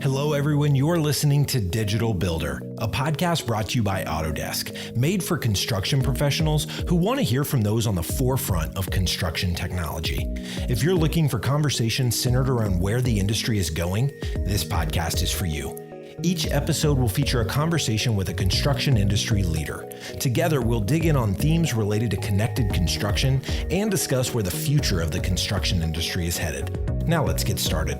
Hello, everyone. You're listening to Digital Builder, a podcast brought to you by Autodesk, made for construction professionals who want to hear from those on the forefront of construction technology. If you're looking for conversations centered around where the industry is going, this podcast is for you. Each episode will feature a conversation with a construction industry leader. Together, we'll dig in on themes related to connected construction and discuss where the future of the construction industry is headed. Now let's get started.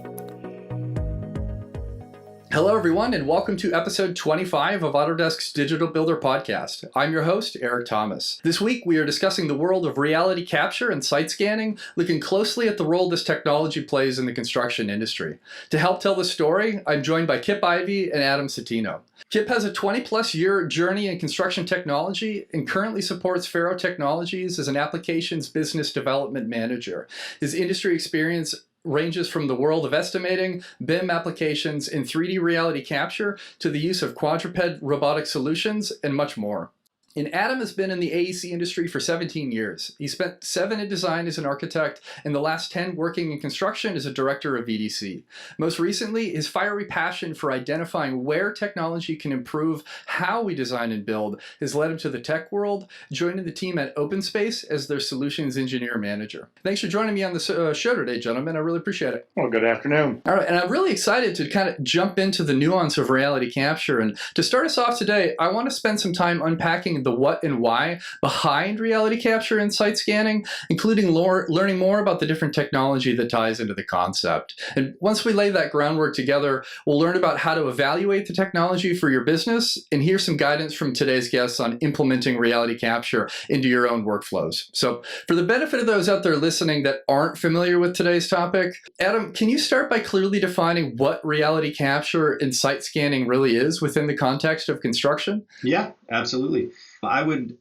Hello, everyone, and welcome to episode 25 of Autodesk's Digital Builder podcast. I'm your host, Eric Thomas. This week, we are discussing the world of reality capture and site scanning, looking closely at the role this technology plays in the construction industry. To help tell the story, I'm joined by Kipp, Ivey, and Adam Settino. Kipp has a 20-plus year journey in construction technology and currently supports Faro Technologies as an applications business development manager. His industry experience ranges from the world of estimating, BIM applications, and 3D reality capture to the use of quadruped robotic solutions and much more. And Adam has been in the AEC industry for 17 years. He spent 7 in design as an architect and the last 10 working in construction as a director of VDC. Most recently, his fiery passion for identifying where technology can improve how we design and build has led him to the tech world, joining the team at Openspace as their solutions engineer manager. Thanks for joining me on the show today, gentlemen. I really appreciate it. Well, good afternoon. All right, and I'm really excited to kind of jump into the nuance of reality capture. And to start us off today, I want to spend some time unpacking the what and why behind reality capture and site scanning, including learning more about the different technology that ties into the concept. And once we lay that groundwork together, we'll learn about how to evaluate the technology for your business and hear some guidance from today's guests on implementing reality capture into your own workflows. So for the benefit of those out there listening that aren't familiar with today's topic, Adam, can you start by clearly defining what reality capture and site scanning really is within the context of construction? Yeah, absolutely. I would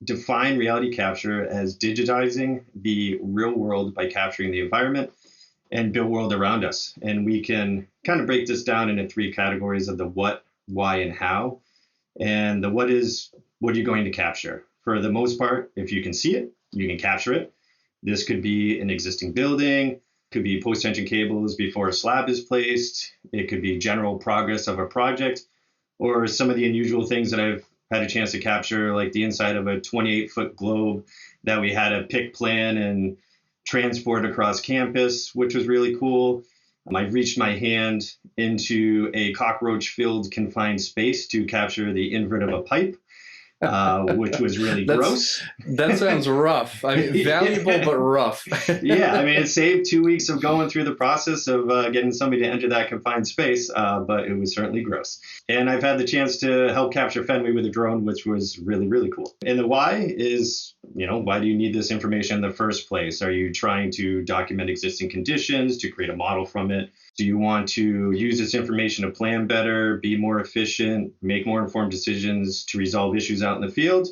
define reality capture as digitizing the real world by capturing the environment and built world around us. And we can kind of break this down into 3 categories of the what, why, and how. And the what is, what are you going to capture? For the most part, if you can see it, you can capture it. This could be an existing building, could be post-tension cables before a slab is placed. It could be general progress of a project, or some of the unusual things that I've had a chance to capture, like the inside of a 28-foot globe that we had to pick, plan, and transport across campus, which was really cool. I reached my hand into a cockroach-filled confined space to capture the invert of a pipe, which was really gross. That sounds rough. I mean, valuable, but rough. Yeah, I mean, it saved 2 weeks of going through the process of getting somebody to enter that confined space, but it was certainly gross. And I've had the chance to help capture Fenway with a drone, which was really, really cool. And the why is, why do you need this information in the first place? Are you trying to document existing conditions, to create a model from it? Do you want to use this information to plan better, be more efficient, make more informed decisions to resolve issues out in the field?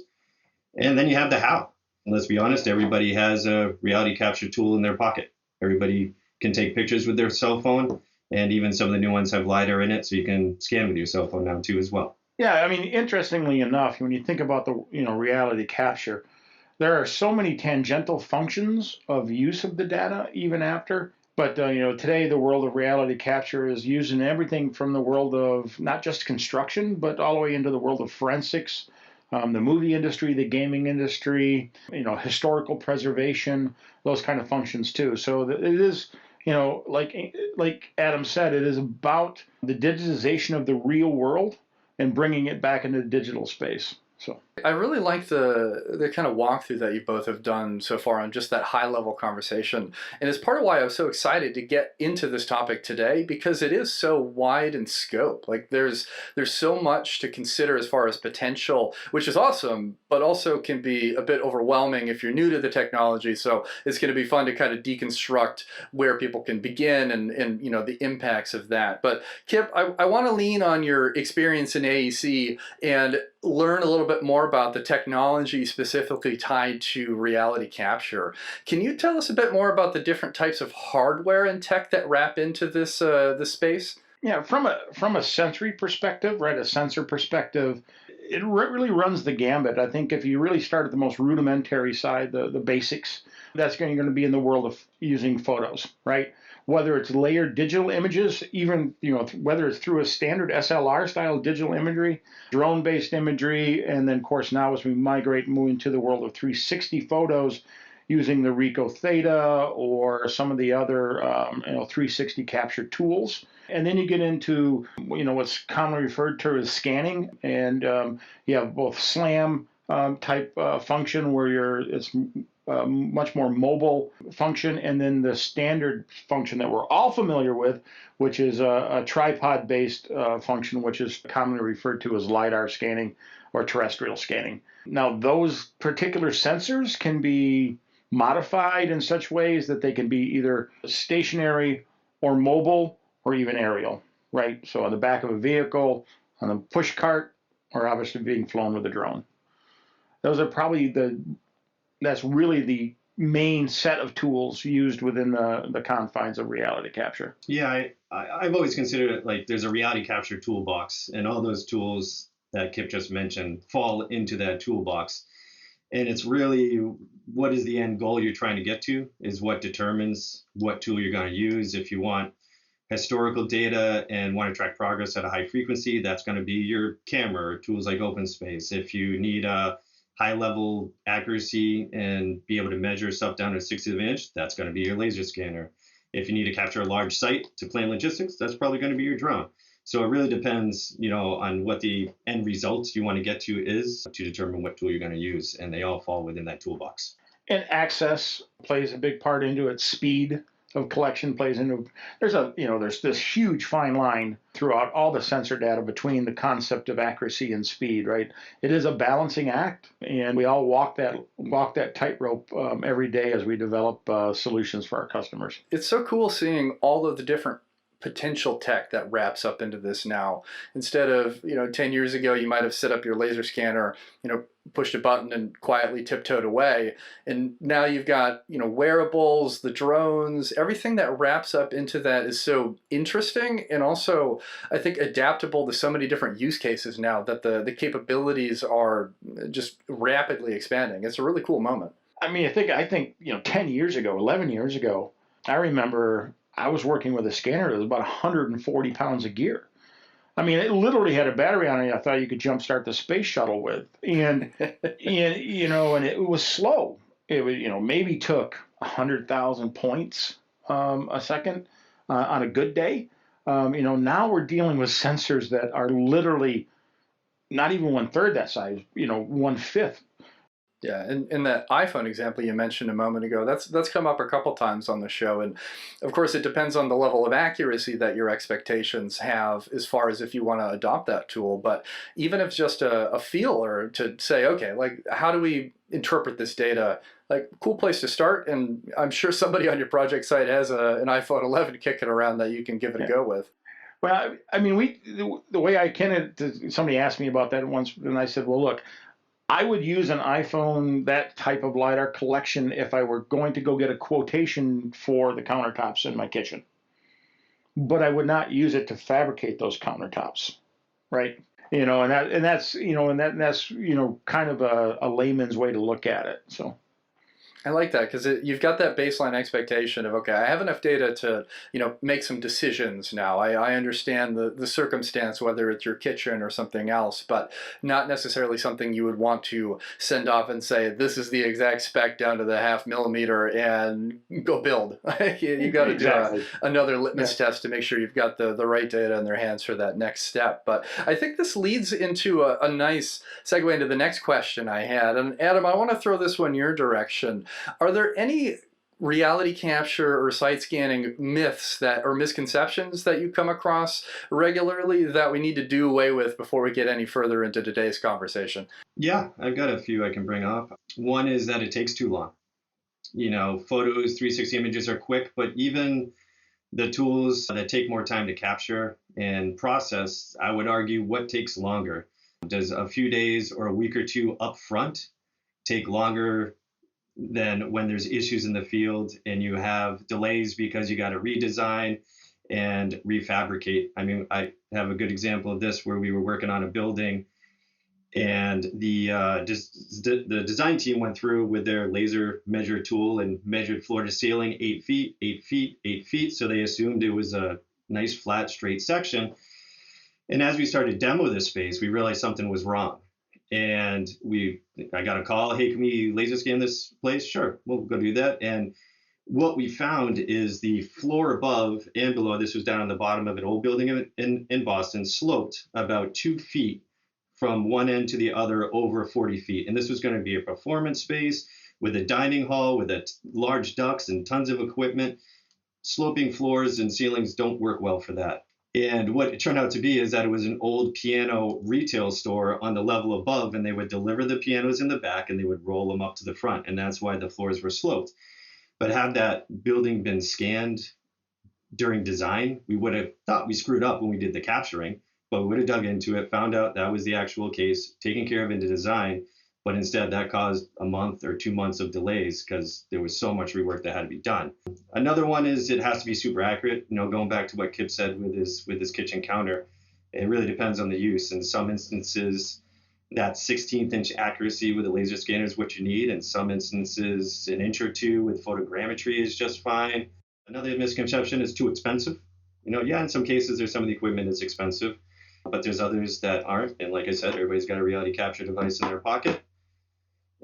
And then you have the how. And let's be honest, everybody has a reality capture tool in their pocket. Everybody can take pictures with their cell phone, and even some of the new ones have LiDAR in it, so you can scan with your cell phone now too as well. Yeah, I mean, interestingly enough, when you think about the reality capture, there are so many tangential functions of use of the data even after. But today the world of reality capture is used in everything from the world of not just construction, but all the way into the world of forensics, the movie industry, the gaming industry, historical preservation, those kind of functions too. So it is, like Adam said, it is about the digitization of the real world and bringing it back into the digital space. So I really like the kind of walkthrough that you both have done so far on just that high level conversation. And it's part of why I was so excited to get into this topic today, because it is so wide in scope. Like there's so much to consider as far as potential, which is awesome, but also can be a bit overwhelming if you're new to the technology. So it's going to be fun to kind of deconstruct where people can begin and the impacts of that. But Kipp, I want to lean on your experience in AEC and learn a little bit more about the technology specifically tied to reality capture. Can you tell us a bit more about the different types of hardware and tech that wrap into this space? Yeah, from a sensory perspective, right, a sensor perspective, it really runs the gambit. I think if you really start at the most rudimentary side, the basics, that's going to be in the world of using photos, right? whether it's layered digital images, even whether it's through a standard SLR style digital imagery, drone-based imagery, and then of course now as we migrate and move into the world of 360 photos, using the Ricoh Theta or some of the other 360 capture tools. And then you get into what's commonly referred to as scanning, and you have both SLAM type function where it's much more mobile function, and then the standard function that we're all familiar with, which is a tripod-based function, which is commonly referred to as LiDAR scanning or terrestrial scanning. Now, those particular sensors can be modified in such ways that they can be either stationary or mobile or even aerial, right? So on the back of a vehicle, on a push cart, or obviously being flown with a drone. Those are probably that's really the main set of tools used within the confines of reality capture. Yeah, I've always considered it like there's a reality capture toolbox, and all those tools that Kipp just mentioned fall into that toolbox. And it's really what is the end goal you're trying to get to is what determines what tool you're going to use. If you want historical data and want to track progress at a high frequency, that's going to be your camera or tools like Openspace. If you need a high level accuracy and be able to measure stuff down to 1/60th of an inch, that's going to be your laser scanner. If you need to capture a large site to plan logistics, that's probably going to be your drone. So it really depends, on what the end results you want to get to is to determine what tool you're going to use, and they all fall within that toolbox. And access plays a big part into it. Speed of collection plays into. There's this huge fine line throughout all the sensor data between the concept of accuracy and speed, right? It is a balancing act, and we all walk that tightrope every day as we develop solutions for our customers. It's so cool seeing all of the different potential tech that wraps up into this now. Instead of 10 years ago you might have set up your laser scanner, pushed a button and quietly tiptoed away, and now you've got wearables, the drones, everything that wraps up into that is so interesting, and also I think adaptable to so many different use cases now that the capabilities are just rapidly expanding. It's a really cool moment. I mean, I think 10 years ago, 11 years ago, I remember I was working with a scanner that was about 140 pounds of gear. I mean, it literally had a battery on it I thought you could jumpstart the space shuttle with. And it was slow. It was, maybe took 100,000 points a second on a good day. Now we're dealing with sensors that are literally not even 1/3 that size, 1/5. Yeah, and that iPhone example you mentioned a moment ago, that's come up a couple times on the show, and of course it depends on the level of accuracy that your expectations have as far as if you want to adopt that tool. But even if just a feel or to say, okay, like how do we interpret this data? Like, cool place to start, and I'm sure somebody on your project site has an iPhone 11 kicking around that you can give it a go with. Well, I mean, the way somebody asked me about that once, and I said, well, look, I would use an iPhone, that type of LiDAR collection, if I were going to go get a quotation for the countertops in my kitchen. But I would not use it to fabricate those countertops, right? That's kind of a layman's way to look at it. So I like that because you've got that baseline expectation of, okay, I have enough data to, make some decisions now. I understand the circumstance, whether it's your kitchen or something else, but not necessarily something you would want to send off and say, this is the exact spec down to the 0.5 millimeter and go build. You got to do another litmus test to make sure you've got the right data in their hands for that next step. But I think this leads into a nice segue into the next question I had. And Adam, I want to throw this one your direction. Are there any reality capture or site scanning myths or misconceptions that you come across regularly that we need to do away with before we get any further into today's conversation? Yeah, I've got a few I can bring up. One is that it takes too long. Photos, 360 images are quick, but even the tools that take more time to capture and process, I would argue, what takes longer? Does a few days or a week or two up front take longer than when there's issues in the field and you have delays because you got to redesign and refabricate? I mean, I have a good example of this where we were working on a building And the design team went through with their laser measure tool and measured floor to ceiling 8 feet, 8 feet, 8 feet. So they assumed it was a nice, flat, straight section. And as we started to demo this space, we realized something was wrong. And I got a call, hey, can we laser scan this place? Sure, we'll go do that. And what we found is the floor above and below, this was down on the bottom of an old building in Boston, sloped about 2 feet from one end to the other over 40 feet. And this was going to be a performance space with a dining hall with large ducts and tons of equipment. Sloping floors and ceilings don't work well for that. And what it turned out to be is that it was an old piano retail store on the level above, and they would deliver the pianos in the back and they would roll them up to the front. And that's why the floors were sloped. But had that building been scanned during design, we would have thought we screwed up when we did the capturing, but we would have dug into it, found out that was the actual case, taken care of into design. But instead, that caused a month or 2 months of delays because there was so much rework that had to be done. Another one is it has to be super accurate. Going back to what Kipp said with his kitchen counter, it really depends on the use. In some instances, that 16th inch accuracy with a laser scanner is what you need. In some instances, an inch or two with photogrammetry is just fine. Another misconception is too expensive. In some cases, there's some of the equipment is expensive, but there's others that aren't. And like I said, everybody's got a reality capture device in their pocket.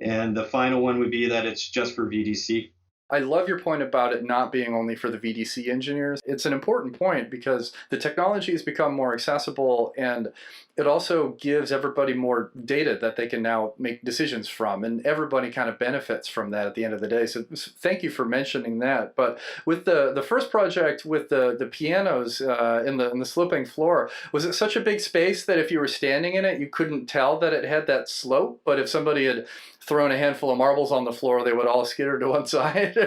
And the final one would be that it's just for VDC. I love your point about it not being only for the VDC engineers. It's an important point because the technology has become more accessible, and it also gives everybody more data that they can now make decisions from, and everybody kind of benefits from that at the end of the day. So thank you for mentioning that. But with the first project with the pianos in the sloping floor, was it such a big space that if you were standing in it, you couldn't tell that it had that slope? But if somebody had thrown a handful of marbles on the floor, they would all skitter to one side?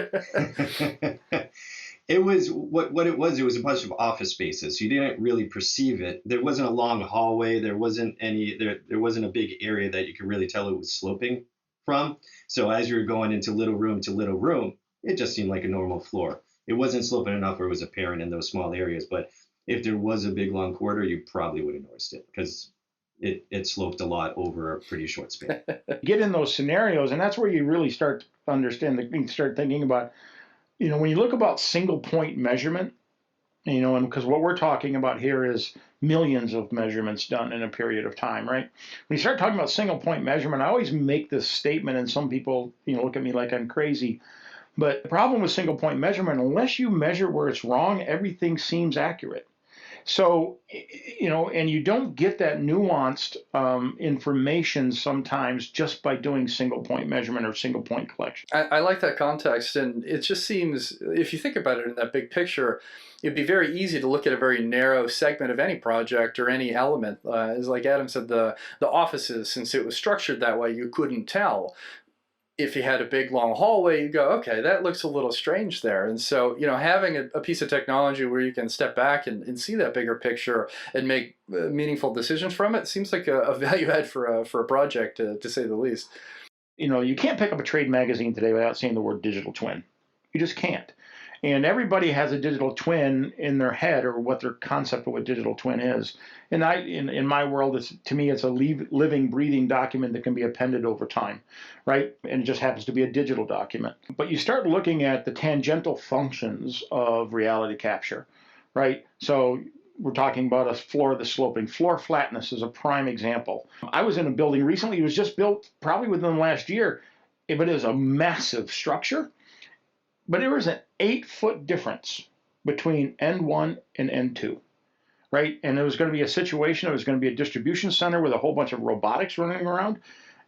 It was what it was. It was a bunch of office spaces. So you didn't really perceive it. There wasn't a long hallway. There wasn't a big area that you could really tell it was sloping from. So as you were going into little room to little room, it just seemed like a normal floor. It wasn't sloping enough where it was apparent in those small areas. But if there was a big long corridor, you probably would have noticed it because it sloped a lot over a pretty short span. Get in those scenarios, and that's where you really start to understand, you start thinking about, when you look about single point measurement, and because what we're talking about here is millions of measurements done in a period of time, right? When you start talking about single point measurement, I always make this statement, and some people, look at me like I'm crazy. But the problem with single point measurement, unless you measure where it's wrong, everything seems accurate. So, and you don't get that nuanced information sometimes just by doing single point measurement or single point collection. I like that context, and it just seems, if you think about it in that big picture, it'd be very easy to look at a very narrow segment of any project or any element. As like Adam said, the offices, since it was structured that way, you couldn't tell. If you had a big long hallway, you go, okay, that looks a little strange there. And so, having a piece of technology where you can step back and see that bigger picture and make meaningful decisions from it seems like a value add for a project, to say the least. You can't pick up a trade magazine today without seeing the word digital twin. You just can't. And everybody has a digital twin in their head, or what their concept of what digital twin is. And in my world, to me, it's a living, breathing document that can be appended over time, right? And it just happens to be a digital document. But you start looking at the tangential functions of reality capture, right? So we're talking about a floor that's sloping. Floor flatness is a prime example. I was in a building recently. It was just built probably within the last year, but it was a massive structure. But there was an 8-foot difference between N1 and N2, right? And there was going to be a situation, it was going to be a distribution center with a whole bunch of robotics running around.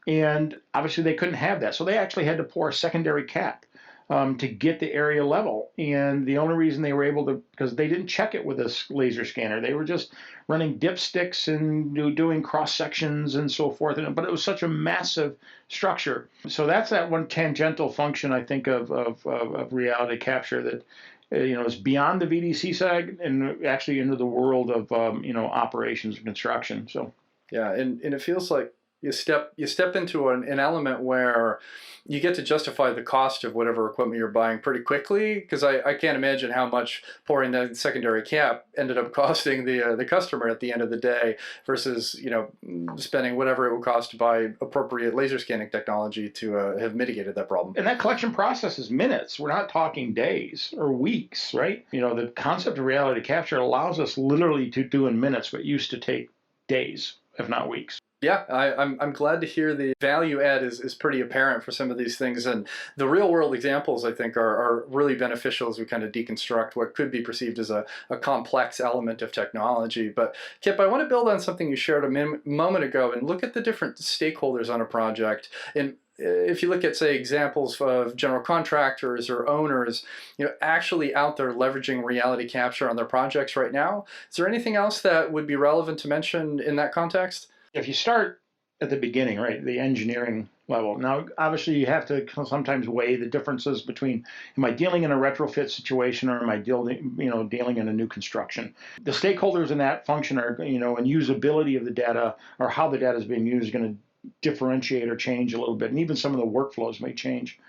And obviously they couldn't have that. So they actually had to pour a secondary cap to get the area level. And the only reason they were able to, because they didn't check it with a laser scanner. They were just running dipsticks and doing cross sections and so forth. But it was such a massive structure. So that's that one tangential function, I think, of reality capture that is beyond the VDC side and actually into the world of operations and construction. So yeah, and it feels like you step into an element where you get to justify the cost of whatever equipment you're buying pretty quickly, because I can't imagine how much pouring the secondary cap ended up costing the customer at the end of the day versus spending whatever it would cost to buy appropriate laser scanning technology to have mitigated that problem. And that collection process is minutes. We're not talking days or weeks, right? The concept of reality capture allows us literally to do in minutes what used to take days, if not weeks. Yeah, I'm glad to hear the value add is pretty apparent for some of these things. And the real world examples, I think, are really beneficial as we kind of deconstruct what could be perceived as a complex element of technology. But Kipp, I want to build on something you shared a moment ago and look at the different stakeholders on a project. And if you look at, say, examples of general contractors or owners, actually out there leveraging reality capture on their projects right now, is there anything else that would be relevant to mention in that context? If you start at the beginning, right, the engineering level, now obviously you have to sometimes weigh the differences between, am I dealing in a retrofit situation or am I dealing in a new construction? The stakeholders in that function are, and usability of the data or how the data is being used is going to differentiate or change a little bit, and even some of the workflows may change.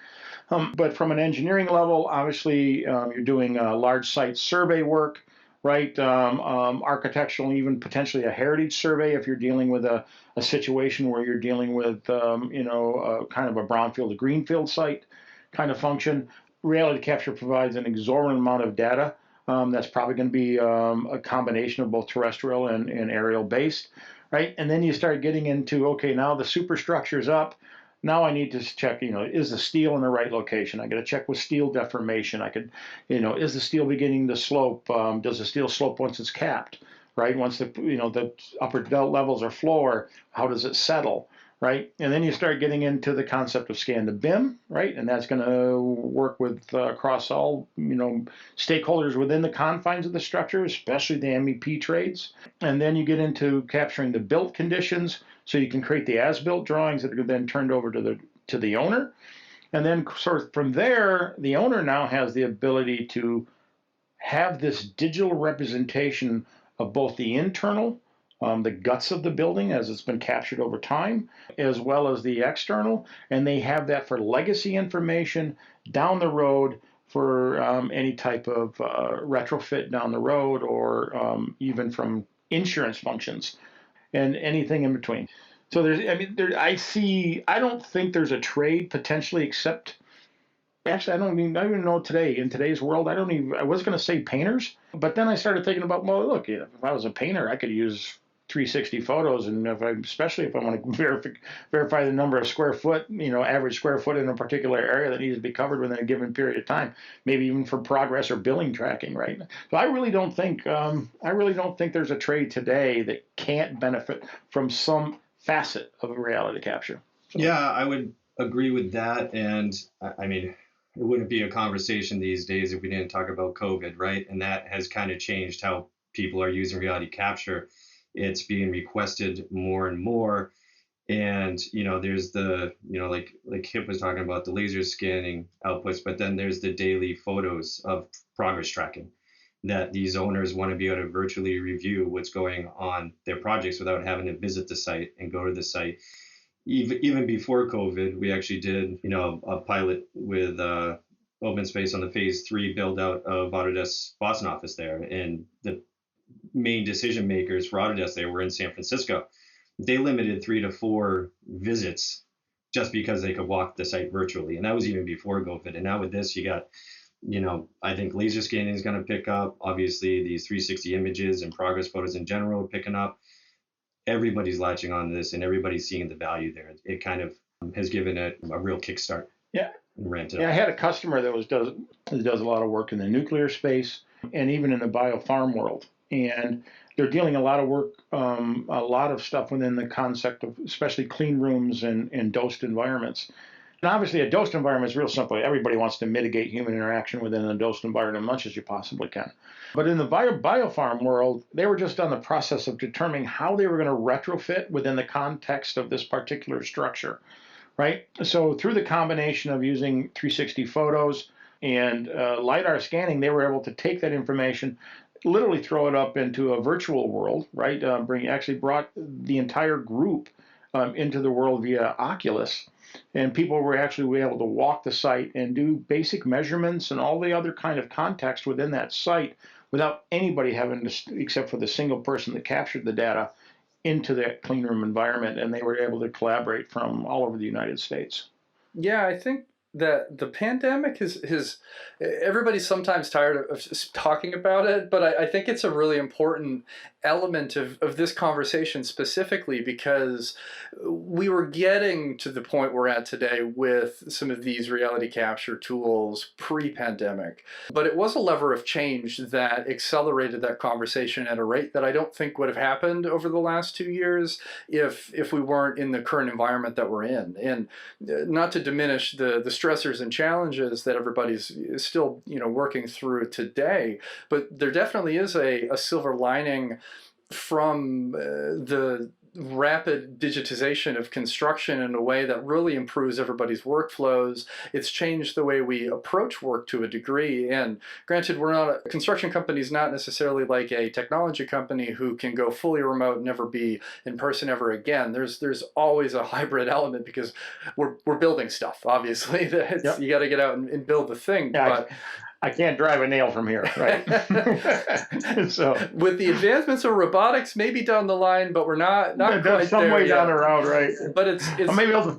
But from an engineering level, obviously you're doing large site survey work, right? Architectural, even potentially a heritage survey if you're dealing with a situation where you're dealing with, kind of a brownfield to greenfield site kind of function. Reality capture provides an exorbitant amount of data. That's probably going to be a combination of both terrestrial and aerial based, right? And then you start getting into, okay, now the superstructure's up. Now I need to check, is the steel in the right location? I got to check with steel deformation. I could, is the steel beginning to slope? Does the steel slope once it's capped, right? Once the upper levels are floor, how does it settle, right? And then you start getting into the concept of scan to BIM, right? And that's going to work with across all, stakeholders within the confines of the structure, especially the MEP trades. And then you get into capturing the built conditions, so you can create the as-built drawings that are then turned over to the owner. And then sort of from there, the owner now has the ability to have this digital representation of both the internal, the guts of the building as it's been captured over time, as well as the external. And they have that for legacy information down the road for any type of retrofit down the road, or even from insurance functions and anything in between. So I don't think there's a trade potentially, except, actually, I don't even know today, in today's world, I was going to say painters, but then I started thinking about, well, look, if I was a painter, I could use 360 photos, and especially if I want to verify the number of square foot, average square foot in a particular area that needs to be covered within a given period of time, maybe even for progress or billing tracking, right? So I really don't think there's a trade today that can't benefit from some facet of reality capture. So. Yeah, I would agree with that, and I mean, it wouldn't be a conversation these days if we didn't talk about COVID, right? And that has kind of changed how people are using reality capture. It's being requested more and more. And, there's the, like Kipp was talking about, the laser scanning outputs, but then there's the daily photos of progress tracking that these owners want to be able to virtually review what's going on their projects without having to visit the site and go to the site. Even before COVID, we actually did, a pilot with Openspace on the phase 3 build out of Autodesk's Boston office there. And the main decision makers for Autodesk there were in San Francisco. They limited 3 to 4 visits just because they could walk the site virtually. And that was even before COVID. And now with this, you got, I think laser scanning is going to pick up. Obviously, these 360 images and progress photos in general are picking up. Everybody's latching on to this and everybody's seeing the value there. It kind of has given it a real kickstart. Yeah. And ramped it up. I had a customer that does a lot of work in the nuclear space and even in the biofarm world. And they're dealing a lot of work, a lot of stuff within the concept of especially clean rooms and dosed environments. And obviously a dosed environment is real simple. Everybody wants to mitigate human interaction within a dosed environment as much as you possibly can. But in the biofarm world, they were just on the process of determining how they were going to retrofit within the context of this particular structure, right? So through the combination of using 360 photos and LiDAR scanning, they were able to take that information, literally throw it up into a virtual world, right? Actually brought the entire group into the world via Oculus. And people were actually able to walk the site and do basic measurements and all the other kind of context within that site without anybody having to, except for the single person that captured the data, into that clean room environment. And they were able to collaborate from all over the United States. Yeah, I think that the pandemic is everybody's sometimes tired of talking about it, but I think it's a really important element of this conversation specifically because we were getting to the point we're at today with some of these reality capture tools pre-pandemic. But it was a lever of change that accelerated that conversation at a rate that I don't think would have happened over the last 2 years if we weren't in the current environment that we're in. And not to diminish the stressors and challenges that everybody's still working through today, but there definitely is a silver lining from the rapid digitization of construction in a way that really improves everybody's workflows. It's changed the way we approach work to a degree. And granted, a construction company is not necessarily like a technology company who can go fully remote, never be in person ever again. There's always a hybrid element because we're building stuff, obviously. Yep. You got to get out and build the thing. Yeah, but I can't drive a nail from here, right? So with the advancements of robotics, maybe down the line, but we're not quite some there way yet. down the road, right? But it's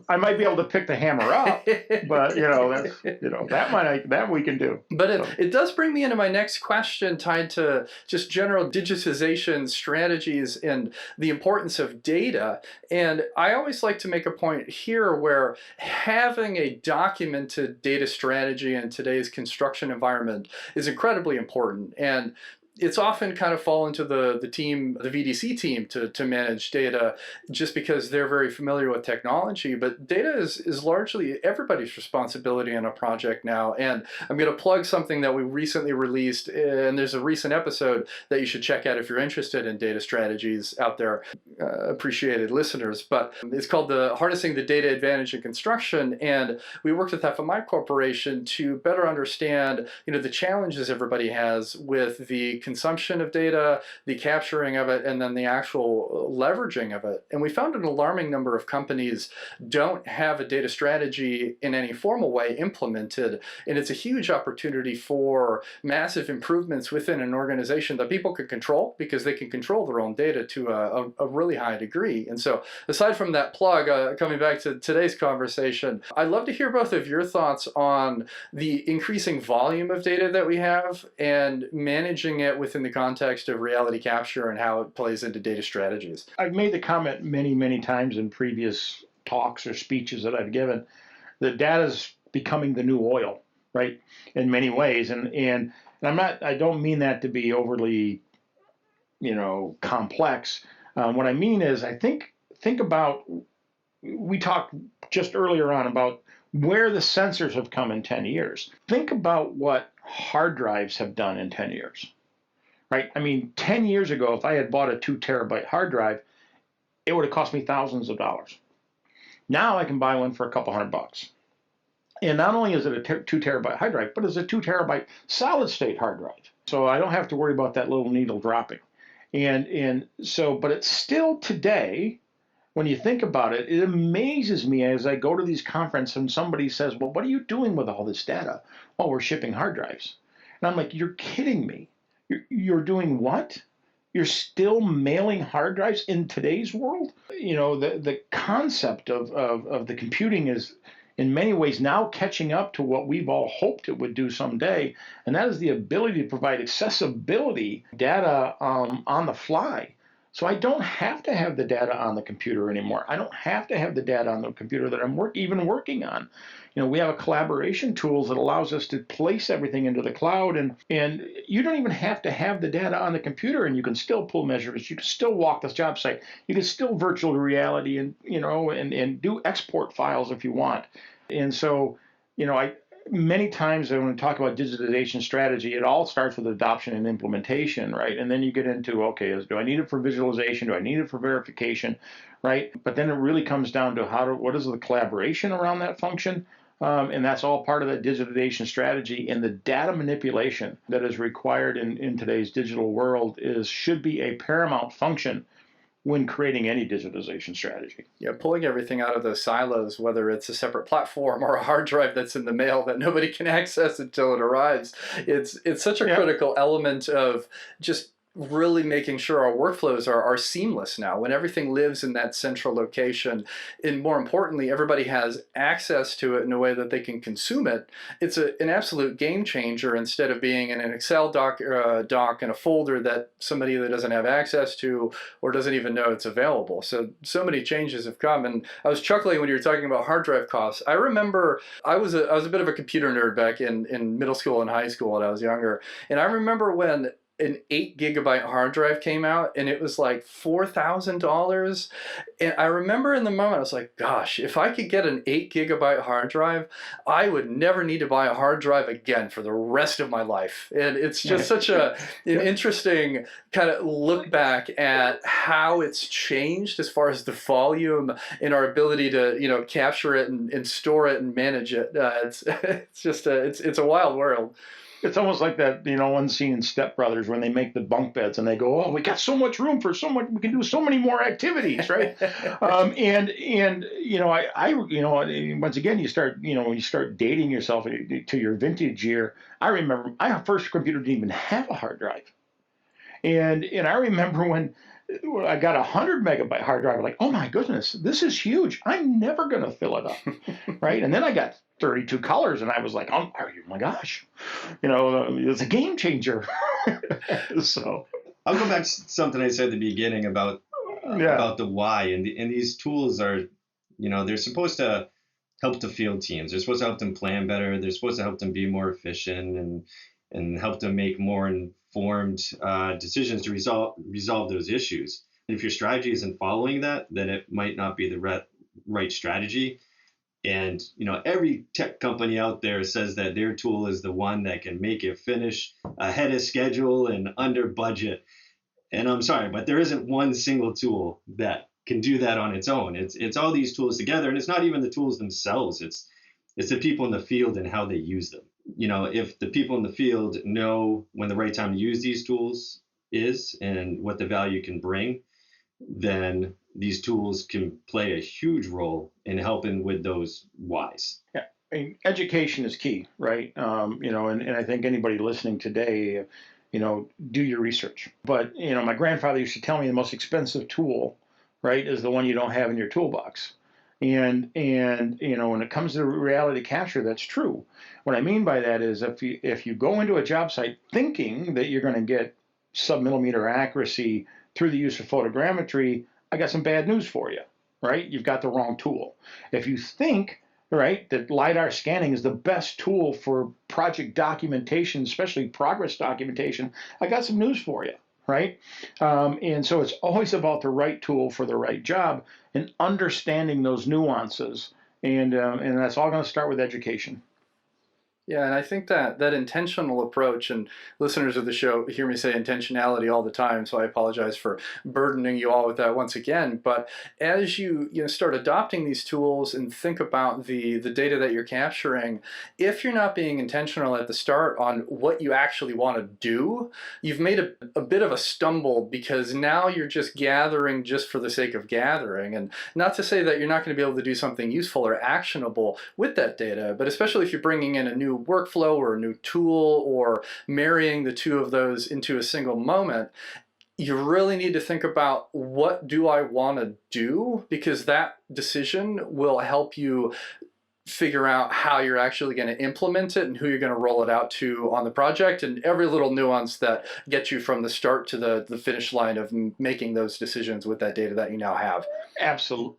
I might be able to pick the hammer up, but that we can do. But it does bring me into my next question tied to just general digitization strategies and the importance of data. And I always like to make a point here where having a documented data strategy in today's construction environment is incredibly important. And it's often kind of fallen to the VDC team to manage data just because they're very familiar with technology. But data is largely everybody's responsibility in a project now. And I'm going to plug something that we recently released, and there's a recent episode that you should check out if you're interested in data strategies out there, appreciated listeners. But it's called the Harnessing the Data Advantage in Construction. And we worked with FMI Corporation to better understand the challenges everybody has with the consumption of data, the capturing of it, and then the actual leveraging of it. And we found an alarming number of companies don't have a data strategy in any formal way implemented. And it's a huge opportunity for massive improvements within an organization that people can control because they can control their own data to a really high degree. And so aside from that plug, coming back to today's conversation, I'd love to hear both of your thoughts on the increasing volume of data that we have and managing it within the context of reality capture and how it plays into data strategies. I've made the comment many, many times in previous talks or speeches that I've given that data is becoming the new oil, right? In many ways. And I don't mean that to be overly, complex. What I mean is think about, we talked just earlier on about where the sensors have come in 10 years. Think about what hard drives have done in 10 years. Right? I mean, 10 years ago, if I had bought a 2 terabyte hard drive, it would have cost me thousands of dollars. Now I can buy one for a couple $100. And not only is it a 2 terabyte hard drive, but it's a 2 terabyte solid state hard drive. So I don't have to worry about that little needle dropping. But it's still today, when you think about it, it amazes me as I go to these conferences and somebody says, well, what are you doing with all this data? Oh, we're shipping hard drives. And I'm like, you're kidding me. You're doing what? You're still mailing hard drives in today's world? The concept of the computing is in many ways now catching up to what we've all hoped it would do someday, and that is the ability to provide accessibility data on the fly. So I don't have to have the data on the computer anymore. I don't have to have the data on the computer that I'm even working on. We have a collaboration tools that allows us to place everything into the cloud, and you don't even have to have the data on the computer, and you can still pull measurements. You can still walk the job site. You can still virtual reality and do export files if you want. And so, many times when we talk about digitization strategy, it all starts with adoption and implementation, right? And then you get into, okay, do I need it for visualization? Do I need it for verification, right? But then it really comes down to what is the collaboration around that function? And that's all part of that digitization strategy. And the data manipulation that is required in today's digital world should be a paramount function when creating any digitization strategy. Yeah, pulling everything out of those silos, whether it's a separate platform or a hard drive that's in the mail that nobody can access until it arrives, it's such a critical element of just really making sure our workflows are seamless now when everything lives in that central location, and more importantly everybody has access to it in a way that they can consume it. It's an absolute game changer instead of being in an Excel doc in a folder that somebody that doesn't have access to or doesn't even know it's available. So many changes have come, and I was chuckling when you were talking about hard drive costs. I remember I was a bit of a computer nerd back in middle school and high school when I was younger, and I remember when an 8 GB hard drive came out and it was like $4,000. And I remember in the moment, I was like, gosh, if I could get an 8 GB hard drive, I would never need to buy a hard drive again for the rest of my life. And it's just such an interesting kind of look back at how it's changed as far as the volume and our ability to, capture it and store it and manage it. It's just it's a wild world. It's almost like that, one scene in Step Brothers when they make the bunk beds and they go, "Oh, we got so much room for so much. We can do so many more activities, right?" Once again, you start, when you start dating yourself to your vintage year. I remember my first computer didn't even have a hard drive, and I remember when I got a 100 MB hard drive. I'm like, oh my goodness, this is huge. I'm never going to fill it up, right? And then I got 32 colors, and I was like, oh my gosh, it's a game changer. So I'll go back to something I said at the beginning about the why, and these tools are, they're supposed to help the field teams. They're supposed to help them plan better. They're supposed to help them be more efficient and help them make more informed decisions to resolve those issues. And if your strategy isn't following that, then it might not be the right strategy. And every tech company out there says that their tool is the one that can make it finish ahead of schedule and under budget. And I'm sorry, but there isn't one single tool that can do that on its own. It's all these tools together, and it's not even the tools themselves. It's the people in the field and how they use them. If the people in the field know when the right time to use these tools is and what the value can bring, then these tools can play a huge role in helping with those whys. Yeah, I mean, education is key, right? And I think anybody listening today, do your research. But my grandfather used to tell me the most expensive tool, right, is the one you don't have in your toolbox. And when it comes to reality capture, that's true. What I mean by that is if you go into a job site thinking that you're going to get sub-millimeter accuracy through the use of photogrammetry, I got some bad news for you, right? You've got the wrong tool. If you think, right, that LiDAR scanning is the best tool for project documentation, especially progress documentation, I got some news for you, right? And so it's always about the right tool for the right job and understanding those nuances. And that's all going to start with education. Yeah, and I think that intentional approach, and listeners of the show hear me say intentionality all the time, so I apologize for burdening you all with that once again. But as you start adopting these tools and think about the data that you're capturing, if you're not being intentional at the start on what you actually want to do, you've made a bit of a stumble, because now you're just gathering just for the sake of gathering. And not to say that you're not going to be able to do something useful or actionable with that data, but especially if you're bringing in a new workflow or a new tool or marrying the two of those into a single moment, you really need to think about, what do I want to do? Because that decision will help you figure out how you're actually going to implement it and who you're going to roll it out to on the project, and every little nuance that gets you from the start to the finish line of making those decisions with that data that you now have. Absolutely.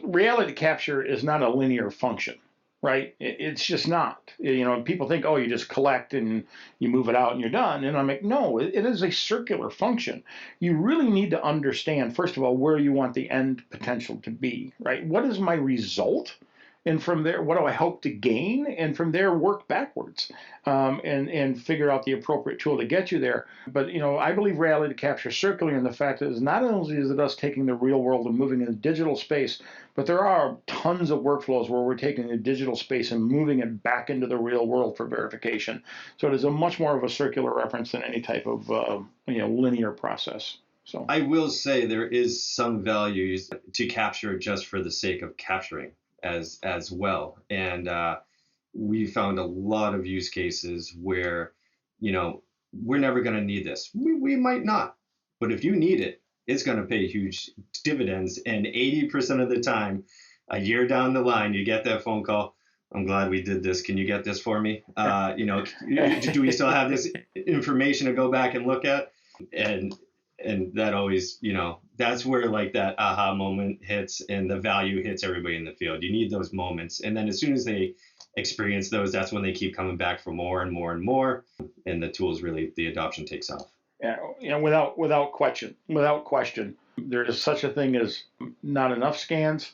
Reality capture is not a linear function. Right? It's just not. People think, oh, you just collect and you move it out and you're done. And I'm like, no, it is a circular function. You really need to understand, first of all, where you want the end potential to be, right? What is my result? And from there, what do I hope to gain? And from there, work backwards and figure out the appropriate tool to get you there. But, I believe reality capture circular in the fact that it's not only is it us taking the real world and moving into digital space, but there are tons of workflows where we're taking the digital space and moving it back into the real world for verification. So it is a much more of a circular reference than any type of linear process. So I will say there is some value to capture just for the sake of capturing as well. And we found a lot of use cases where, we're never going to need this. We might not, but if you need it, it's going to pay huge dividends. And 80% of the time, a year down the line, you get that phone call. I'm glad we did this. Can you get this for me? Do we still have this information to go back and look at? And that always, that's where like that aha moment hits and the value hits everybody in the field. You need those moments. And then as soon as they experience those, that's when they keep coming back for more and more and more. And the tools really, the adoption takes off. Yeah, without question, there is such a thing as not enough scans,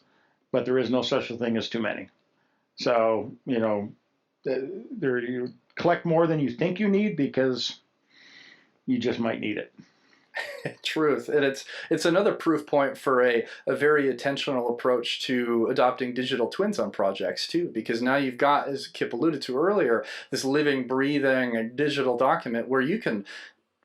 but there is no such a thing as too many. So, you collect more than you think you need because you just might need it. Truth. And it's another proof point for a very intentional approach to adopting digital twins on projects too, because now you've got, as Kipp alluded to earlier, this living, breathing digital document where you can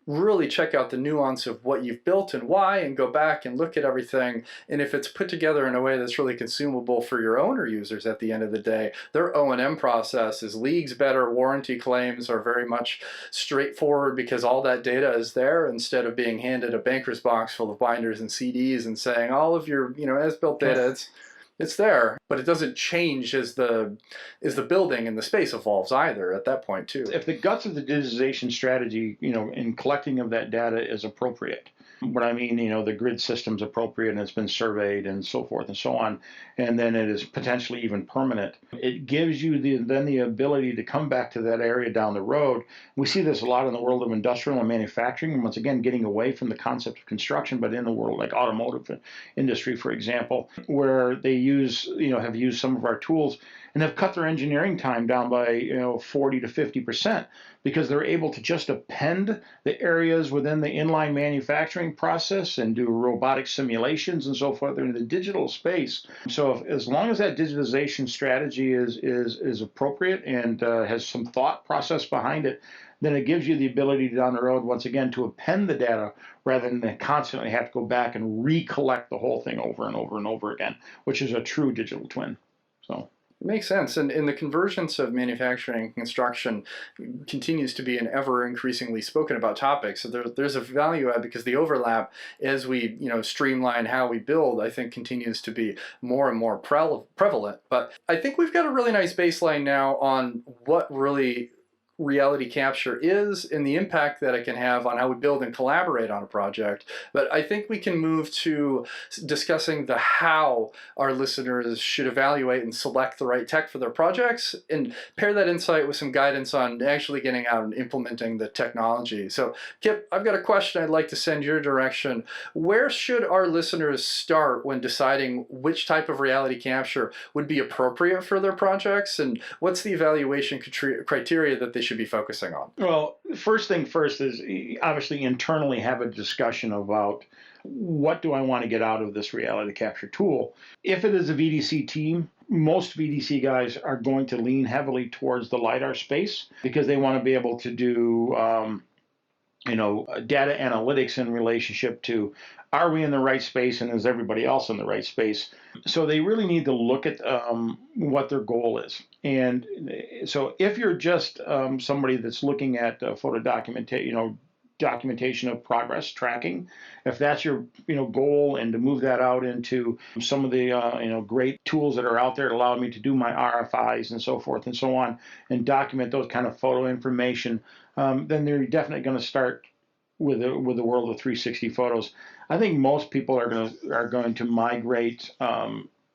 really check out the nuance of what you've built and why, and go back and look at everything. And if it's put together in a way that's really consumable for your owner users at the end of the day, their O&M process is leagues better. Warranty claims are very much straightforward because all that data is there, instead of being handed a banker's box full of binders and CDs and saying all of your as-built data, it's there, but it doesn't change as the building and the space evolves either at that point too. If the guts of the digitization strategy, in collecting of that data is appropriate, what I mean, the grid system's appropriate and it's been surveyed and so forth and so on, and then it is potentially even permanent, it gives you the ability to come back to that area down the road. We see this a lot in the world of industrial and manufacturing, and once again, getting away from the concept of construction, but in the world like automotive industry, for example, where they have used some of our tools and have cut their engineering time down by 40 to 50%, because they're able to just append the areas within the inline manufacturing process and do robotic simulations and so forth in the digital space. So as long as that digitization strategy is appropriate and has some thought process behind it, then it gives you the ability down the road, once again, to append the data rather than constantly have to go back and recollect the whole thing over and over and over again, which is a true digital twin. So. It makes sense. And in the convergence of manufacturing and construction continues to be an ever increasingly spoken about topic. So there's a value add, because the overlap, as we streamline how we build, I think continues to be more and more prevalent. But I think we've got a really nice baseline now on what really reality capture is and the impact that it can have on how we build and collaborate on a project. But I think we can move to discussing the how our listeners should evaluate and select the right tech for their projects, and pair that insight with some guidance on actually getting out and implementing the technology. So Kipp, I've got a question I'd like to send your direction. Where should our listeners start when deciding which type of reality capture would be appropriate for their projects, and what's the evaluation criteria that they should be focusing on? Well, first thing first is obviously internally have a discussion about what do I want to get out of this reality capture tool. If it is a VDC team, most VDC guys are going to lean heavily towards the LiDAR space because they want to be able to do data analytics in relationship to, are we in the right space and is everybody else in the right space? So they really need to look at what their goal is. And so if you're just somebody that's looking at photo documentation of progress tracking, if that's your goal, and to move that out into some of the great tools that are out there to allow me to do my RFIs and so forth and so on, and document those kind of photo information, then they're definitely going to start with the world of 360 photos. I think most people are going to migrate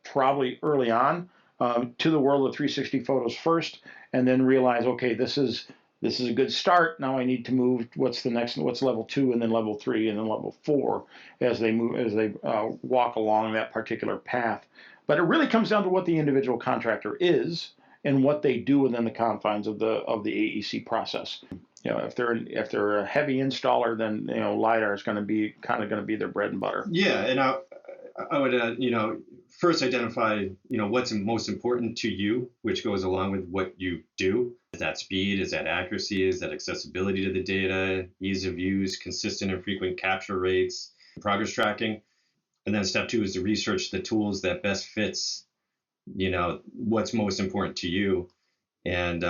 probably early on to the world of 360 photos first, and then realize, okay, this is a good start. Now I need to move. What's level 2, and then level 3, and then level 4 as they walk along that particular path. But it really comes down to what the individual contractor is and what they do within the confines of the AEC process. If they're a heavy installer, then LiDAR is going to be their bread and butter. Yeah, and I would first identify what's most important to you, which goes along with what you do. Is that speed? Is that accuracy? Is that accessibility to the data? Ease of use? Consistent and frequent capture rates? progress tracking. And then step 2 is to research the tools that best fits, what's most important to you. And,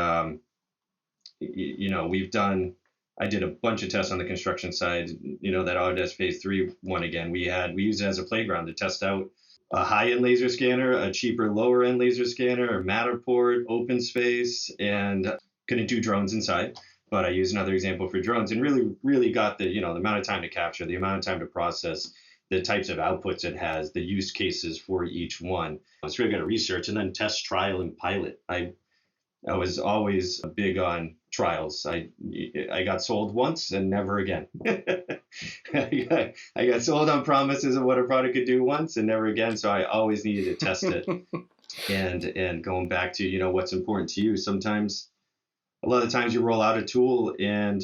I did a bunch of tests on the construction side, that Autodesk Phase 3 one again. We used it as a playground to test out a high-end laser scanner, a cheaper lower-end laser scanner, a Matterport, Openspace, and couldn't do drones inside. But I used another example for drones and really, really got the amount of time to capture, the amount of time to process, the types of outputs it has, the use cases for each one. It's really got to research and then test, trial, and pilot. I was always big on trials. I got sold once and never again. I got sold on promises of what a product could do once and never again. So I always needed to test it. and going back to what's important to you. Sometimes, a lot of times, you roll out a tool and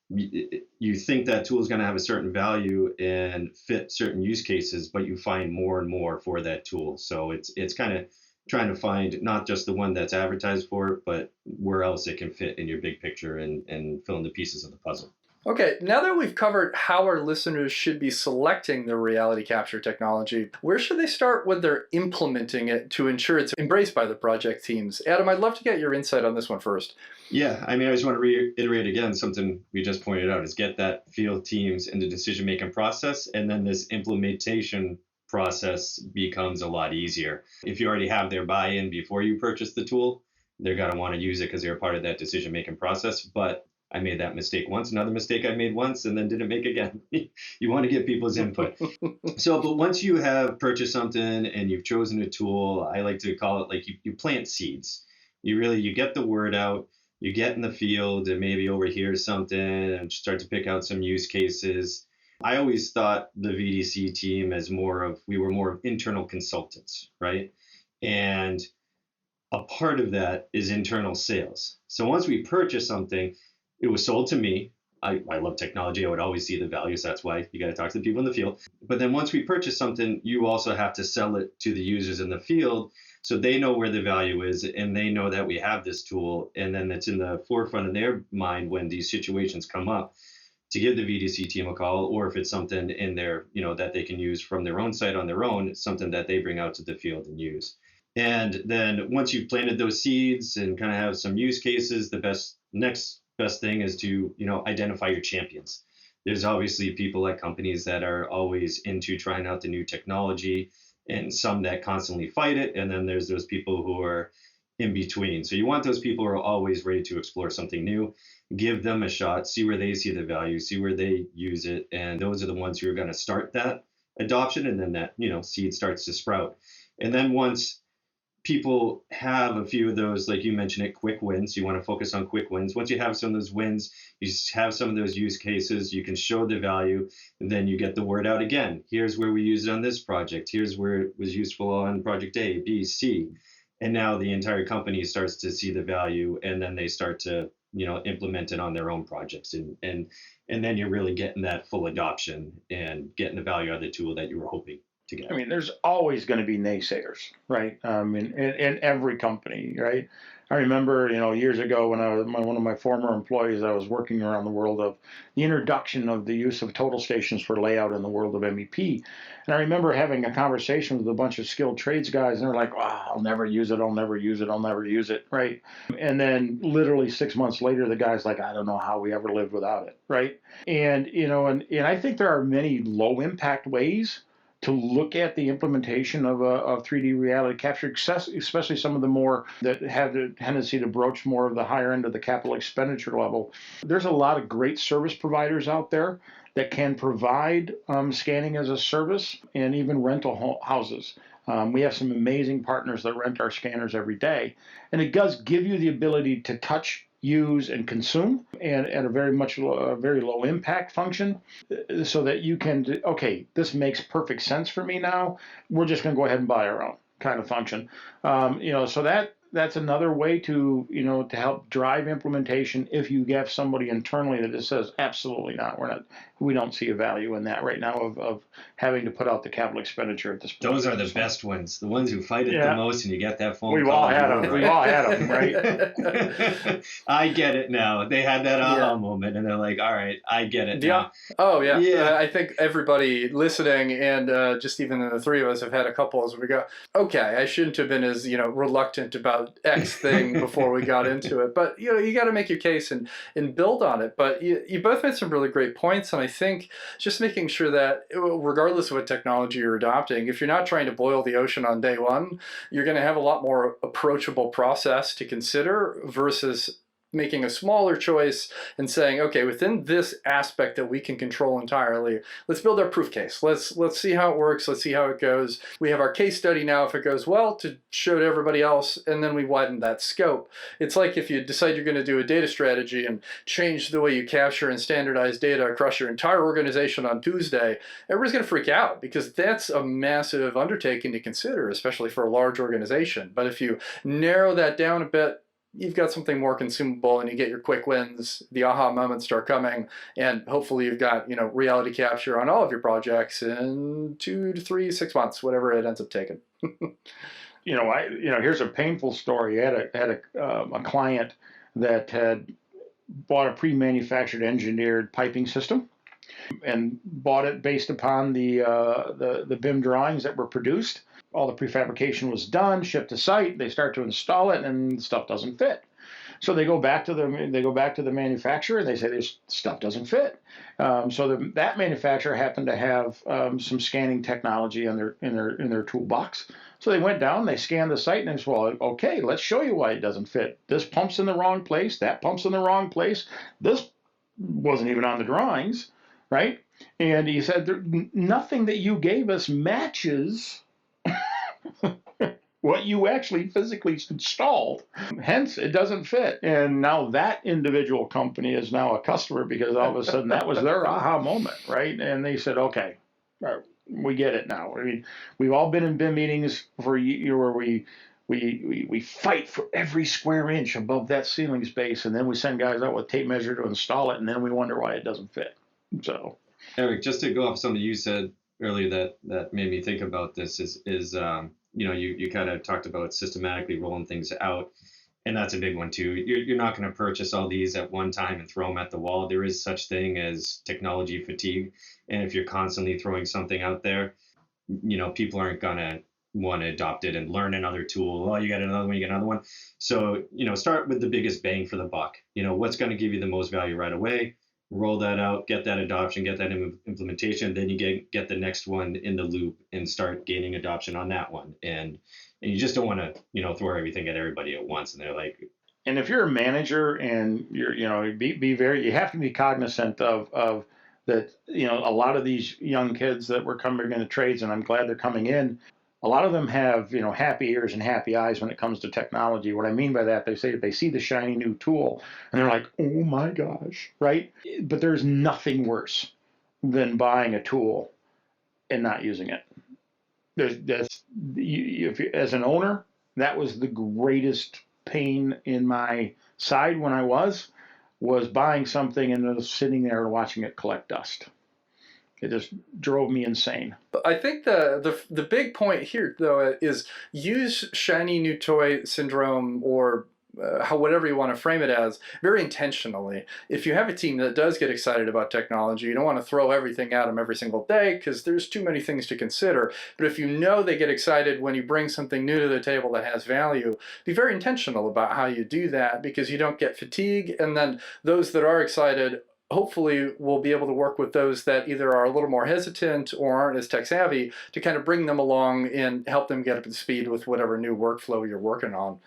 you think that tool is going to have a certain value and fit certain use cases, but you find more and more for that tool. So it's kind of trying to find not just the one that's advertised for it, but where else it can fit in your big picture and fill in the pieces of the puzzle. Okay, now that we've covered how our listeners should be selecting their reality capture technology, where should they start when they're implementing it to ensure it's embraced by the project teams? Adam, I'd love to get your insight on this one first. Yeah, I just want to reiterate again something we just pointed out is get that field teams in the decision-making process, and then this implementation process becomes a lot easier. If you already have their buy-in before you purchase the tool, they're going to want to use it because they're a part of that decision-making process. But I made that mistake once, another mistake I made once, and then didn't make again. You want to get people's input. But once you have purchased something and you've chosen a tool, I like to call it like you plant seeds. You get the word out, you get in the field and maybe overhear something and start to pick out some use cases. I always thought the VDC team we were more of internal consultants, right? And a part of that is internal sales. So once we purchase something, it was sold to me. I love technology. I would always see the value. So that's why you got to talk to the people in the field. But then once we purchase something, you also have to sell it to the users in the field so they know where the value is and they know that we have this tool. And then it's in the forefront of their mind when these situations come up to give the VDC team a call, or if it's something in there, that they can use from their own site on their own, it's something that they bring out to the field and use. And then once you've planted those seeds and kind of have some use cases, the next best thing is to, identify your champions. There's obviously people at companies that are always into trying out the new technology and some that constantly fight it. And then there's those people who are in between. So you want those people who are always ready to explore something new, give them a shot, see where they see the value, see where they use it. And those are the ones who are going to start that adoption. And then that, seed starts to sprout. And then once people have a few of those, like you mentioned it, quick wins, you want to focus on quick wins. Once you have some of those wins, you have some of those use cases, you can show the value, and then you get the word out again. Here's where we used it on this project. Here's where it was useful on project A, B, C. And now the entire company starts to see the value, and then they start to, implement it on their own projects. And then you're really getting that full adoption and getting the value out of the tool that you were hoping to get. There's always going to be naysayers, right? In every company, right? I remember, years ago when one of my former employees, I was working around the world of the introduction of the use of total stations for layout in the world of MEP. And I remember having a conversation with a bunch of skilled trades guys, and they're like, I'll never use it, I'll never use it, I'll never use it, right? And then literally 6 months later, the guy's like, I don't know how we ever lived without it, right? And, and I think there are many low impact ways to look at the implementation of 3D reality capture, especially some of the more that have the tendency to broach more of the higher end of the capital expenditure level. There's a lot of great service providers out there that can provide scanning as a service and even rental houses. We have some amazing partners that rent our scanners every day. And it does give you the ability to touch, use, and consume, and at a very low impact function, so that you can, okay, this makes perfect sense for me now. We're just going to go ahead and buy our own kind of function. So that's another way to, to help drive implementation if you have somebody internally that just says, absolutely not. we don't see a value in that right now of having to put out the capital expenditure at this point. Those are the best ones, the ones who fight it the most, and you get that phone We've call. all had them. We've all had them, right? I get it now. They had that aha moment, and they're like, all right, I get it now. Oh, yeah. I think everybody listening and just even the three of us have had a couple as we go, okay, I shouldn't have been as, reluctant about X thing before we got into it. But, you got to make your case and build on it. But you both made some really great points. And I think just making sure that regardless of what technology you're adopting, if you're not trying to boil the ocean on day one, you're going to have a lot more approachable process to consider versus making a smaller choice and saying, okay, within this aspect that we can control entirely, let's build our proof case. Let's see how it works. Let's see how it goes. We have our case study now if it goes well to show to everybody else, and then we widen that scope. It's like if you decide you're going to do a data strategy and change the way you capture and standardize data across your entire organization on Tuesday, everybody's going to freak out because that's a massive undertaking to consider, especially for a large organization. But if you narrow that down a bit, you've got something more consumable and you get your quick wins, the aha moments start coming, and hopefully you've got, reality capture on all of your projects in 2 to 3, 6 months, whatever it ends up taking. Here's a painful story. I had a client that had bought a pre-manufactured engineered piping system and bought it based upon the BIM drawings that were produced. All the prefabrication was done, shipped to site. They start to install it, and stuff doesn't fit. So they go back to the manufacturer, and they say this stuff doesn't fit. That manufacturer happened to have some scanning technology in their toolbox. So they went down, they scanned the site, and they said, well, okay, let's show you why it doesn't fit. This pump's in the wrong place. That pump's in the wrong place. This wasn't even on the drawings, right? And he said, nothing that you gave us matches what you actually physically installed. Hence, it doesn't fit. And now that individual company is now a customer because all of a sudden that was their aha moment, right? And they said, okay, we get it now. I mean, we've all been in BIM meetings for a year where we fight for every square inch above that ceiling space, and then we send guys out with tape measure to install it, and then we wonder why it doesn't fit. So, Eric, just to go off something you said earlier that made me think about this is you kind of talked about systematically rolling things out, and that's a big one too. You're not going to purchase all these at one time and throw them at the wall. There is such thing as technology fatigue, and if you're constantly throwing something out there, people aren't going to want to adopt it and learn another tool. Oh, you got another one, you got another one. So start with the biggest bang for the buck. What's going to give you the most value right away. Roll that out, get that adoption, get that implementation, then you get the next one in the loop and start gaining adoption on that one. And you just don't want to, throw everything at everybody at once. And they're like, and if you're a manager and you have to be cognizant of that, a lot of these young kids that were coming into trades, and I'm glad they're coming in, a lot of them have, happy ears and happy eyes when it comes to technology. What I mean by that, they say they see the shiny new tool and they're like, oh my gosh, right? But there's nothing worse than buying a tool and not using it. As an owner, that was the greatest pain in my side when I was buying something and then sitting there and watching it collect dust. It just drove me insane. I think the big point here, though, is use shiny new toy syndrome or whatever you want to frame it as very intentionally. If you have a team that does get excited about technology, you don't want to throw everything at them every single day because there's too many things to consider. But if they get excited when you bring something new to the table that has value, be very intentional about how you do that because you don't get fatigue. And then those that are excited hopefully we'll be able to work with those that either are a little more hesitant or aren't as tech savvy to kind of bring them along and help them get up to speed with whatever new workflow you're working on.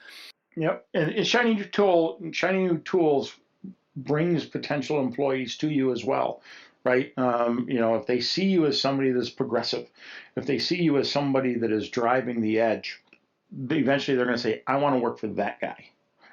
Yep, and shiny new tools brings potential employees to you as well, right? If they see you as somebody that's progressive, if they see you as somebody that is driving the edge, eventually they're going to say, I want to work for that guy.